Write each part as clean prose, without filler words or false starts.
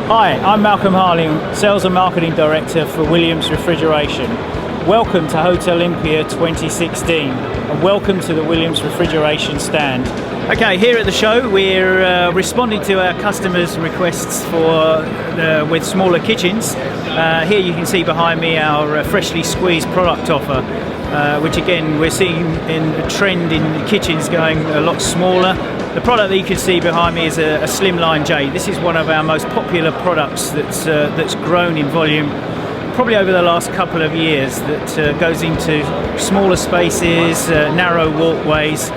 Hi, I'm Malcolm Harling, Sales and Marketing Director for Williams Refrigeration. Welcome to Hotelympia 2016 and welcome to the Williams Refrigeration stand. Okay, here at the show we're responding to our customers' requests for with smaller kitchens. Here you can see behind me our freshly squeezed product offer, which again we're seeing in a trend in kitchens going a lot smaller. The product that you can see behind me is a slimline J. This is one of our most popular products that's grown in volume probably over the last couple of years, that goes into smaller spaces, narrow walkways.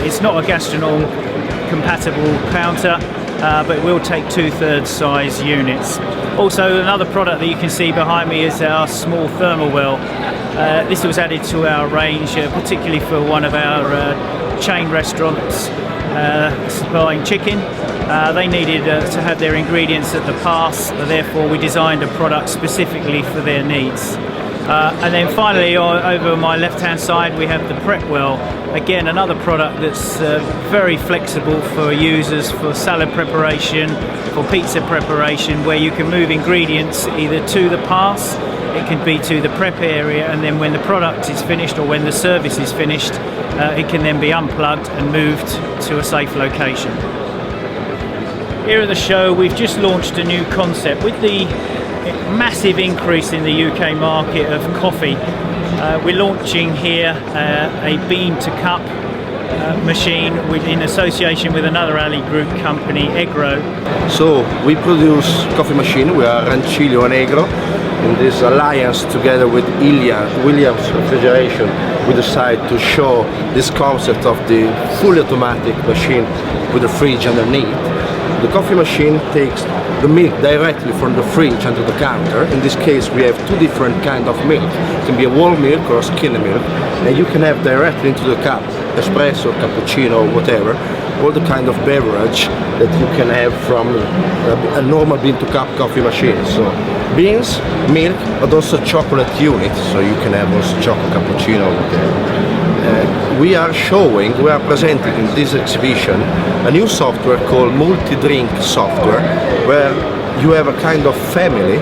It's not a gastronome compatible counter, but it will take 2/3 size units. Also, another product that you can see behind me is our small thermal well. This was added to our range particularly for one of our chain restaurants supplying chicken. They needed to have their ingredients at the pass, therefore we designed a product specifically for their needs. And then finally, over my left hand side we have the prep well. Again, another product that's very flexible for users for salad preparation, for pizza preparation, where you can move ingredients either to the pass, it can be to the prep area, and then when the product is finished or when the service is finished, it can then be unplugged and moved to a safe location. Here at the show we've just launched a new concept. With the massive increase in the UK market of coffee, we're launching here a bean to cup machine in association with another Ali Group company, Egro. So we produce coffee machine. We are Rancilio and Egro. In this alliance together with Williams Refrigeration, we decided to show this concept of the fully automatic machine with the fridge underneath. The coffee machine takes the milk directly from the fridge onto the counter. In this case we have two different kinds of milk. It can be a whole milk or a skim milk, and you can have directly into the cup, espresso, cappuccino, whatever, all the kind of beverage that you can have from a normal bean to cup coffee machine. So beans, milk, but also chocolate unit, so you can have also chocolate cappuccino, whatever. We are presenting in this exhibition a new software called MultiDrink software, where you have a kind of family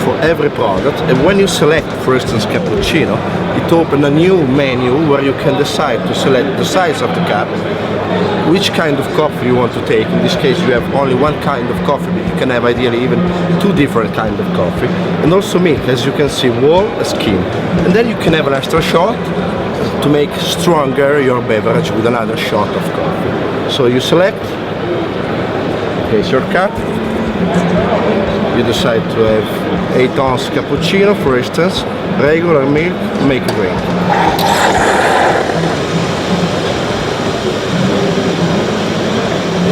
for every product, and when you select, for instance, cappuccino, it opens a new menu where you can decide to select the size of the cup, which kind of coffee you want to take. In this case you have only one kind of coffee, but you can have ideally even two different kinds of coffee, and also milk, as you can see, whole, skim, and then you can have an extra shot to make stronger your beverage with another shot of coffee. So you select, place your cup, you decide to have 8-ounce cappuccino, for instance, regular milk, make a drink.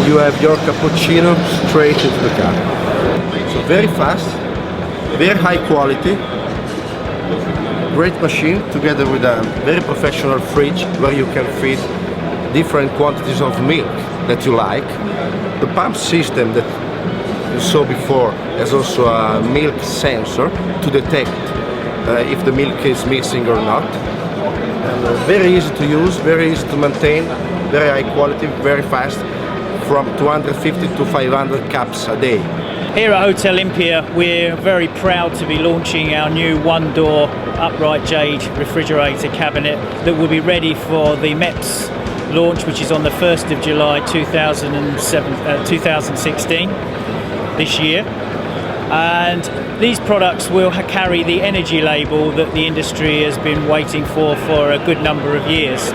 You have your cappuccino straight into the cup. So very fast, very high quality, great machine, together with a very professional fridge where you can fit different quantities of milk that you like. The pump system that you saw before has also a milk sensor to detect if the milk is missing or not. And very easy to use, very easy to maintain, very high quality, very fast, from 250 to 500 cups a day. Here at Hotelympia we're very proud to be launching our new one-door upright jade refrigerator cabinet that will be ready for the MEPS launch, which is on the 1st of July 2016, this year. And these products will carry the energy label that the industry has been waiting for a good number of years.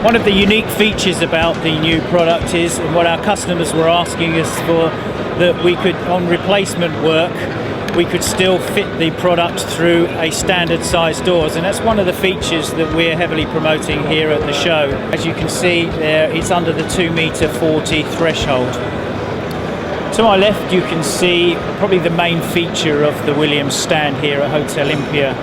One of the unique features about the new product is, and what our customers were asking us for, that we could, on replacement work, we could still fit the product through a standard size doors, and that's one of the features that we're heavily promoting here at the show. As you can see there, it's under the 2.40 m threshold. To my left you can see probably the main feature of the Williams stand here at Hotelympia.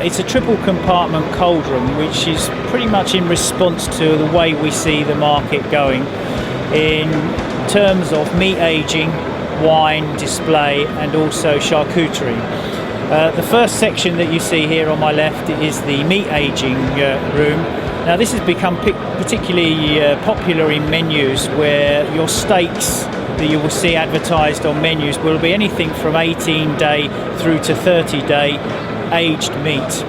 It's a triple compartment cold room, which is pretty much in response to the way we see the market going in terms of meat aging, wine display, and also charcuterie. The first section that you see here on my left is the meat aging room. Now this has become particularly popular in menus where your steaks that you will see advertised on menus will be anything from 18-day through to 30-day aged meat.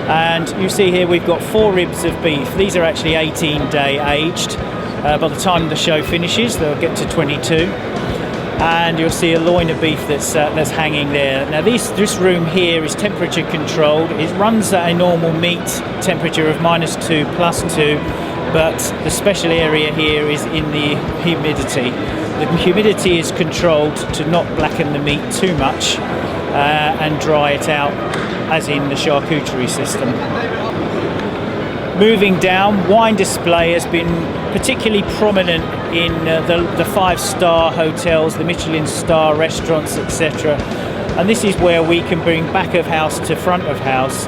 And you see here we've got 4 ribs of beef. These are actually 18-day aged. By the time the show finishes, they'll get to 22. And you'll see a loin of beef that's hanging there. Now this room here is temperature controlled. It runs at a normal meat temperature of -2, +2, but the special area here is in the humidity. The humidity is controlled to not blacken the meat too much and dry it out, as in the charcuterie system. Moving down, wine display has been particularly prominent in the 5-star hotels, the Michelin star restaurants, etc. And this is where we can bring back of house to front of house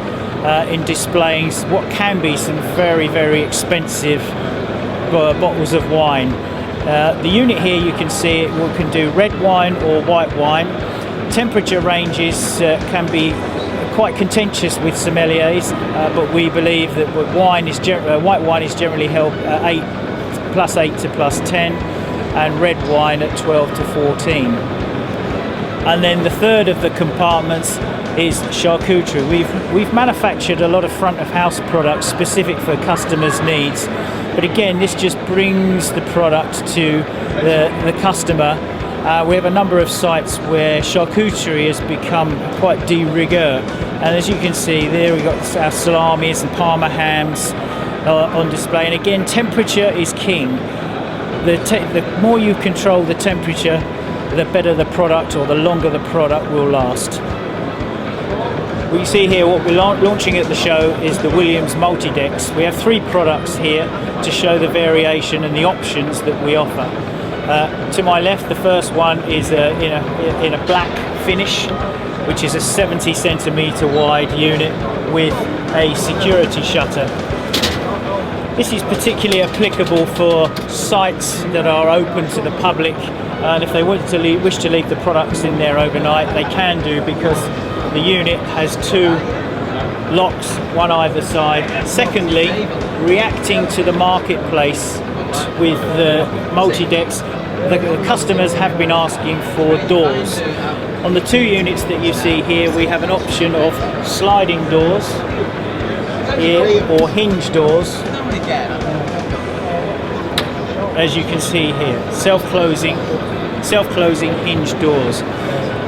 in displaying what can be some very, very expensive bottles of wine. The unit here, you can see it can do red wine or white wine. Temperature ranges can be quite contentious with sommeliers, but we believe that white wine is generally held at +8 to +10, and red wine at 12 to 14. And then the third of the compartments is charcuterie. We've manufactured a lot of front of house products specific for customers' needs, but again, this just brings the product to the customer. We have a number of sites where charcuterie has become quite de rigueur, and as you can see there, we've got our salamis and parma hams on display. And again, temperature is king. The more you control the temperature, the better the product, or the longer the product will last. What you see here, what we're launching at the show is the Williams MultiDex. We have 3 products here to show the variation and the options that we offer. To my left, the first one is in a black finish, which is a 70 centimetre wide unit with a security shutter. This is particularly applicable for sites that are open to the public, and if they wish to leave the products in there overnight, they can do, because the unit has 2 locks, one either side. Secondly, reacting to the marketplace with the MultiDex, the customers have been asking for doors. On the 2 units that you see here, we have an option of sliding doors here, or hinge doors, as you can see here, self-closing hinge doors.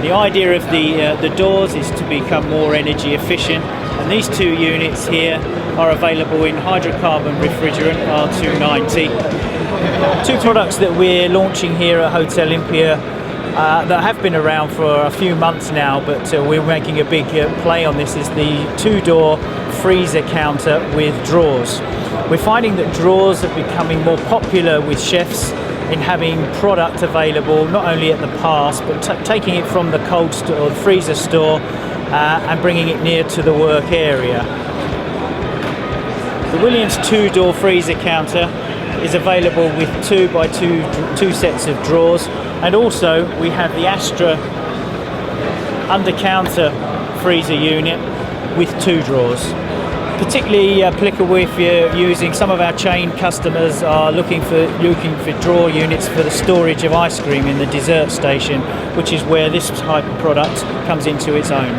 The idea of the doors is to become more energy efficient, and these 2 units here are available in hydrocarbon refrigerant R290. 2 products that we're launching here at Hotelympia that have been around for a few months now, but we're making a big play on this, is the 2-door freezer counter with drawers. We're finding that drawers are becoming more popular with chefs in having product available not only at the pass, but taking it from the cold store or the freezer store and bringing it near to the work area. The Williams 2-door freezer counter is available with 2x2 sets of drawers, and also we have the Astra under-counter freezer unit with 2 drawers. Particularly applicable if you're using, some of our chain customers are looking for drawer units for the storage of ice cream in the dessert station, which is where this type of product comes into its own.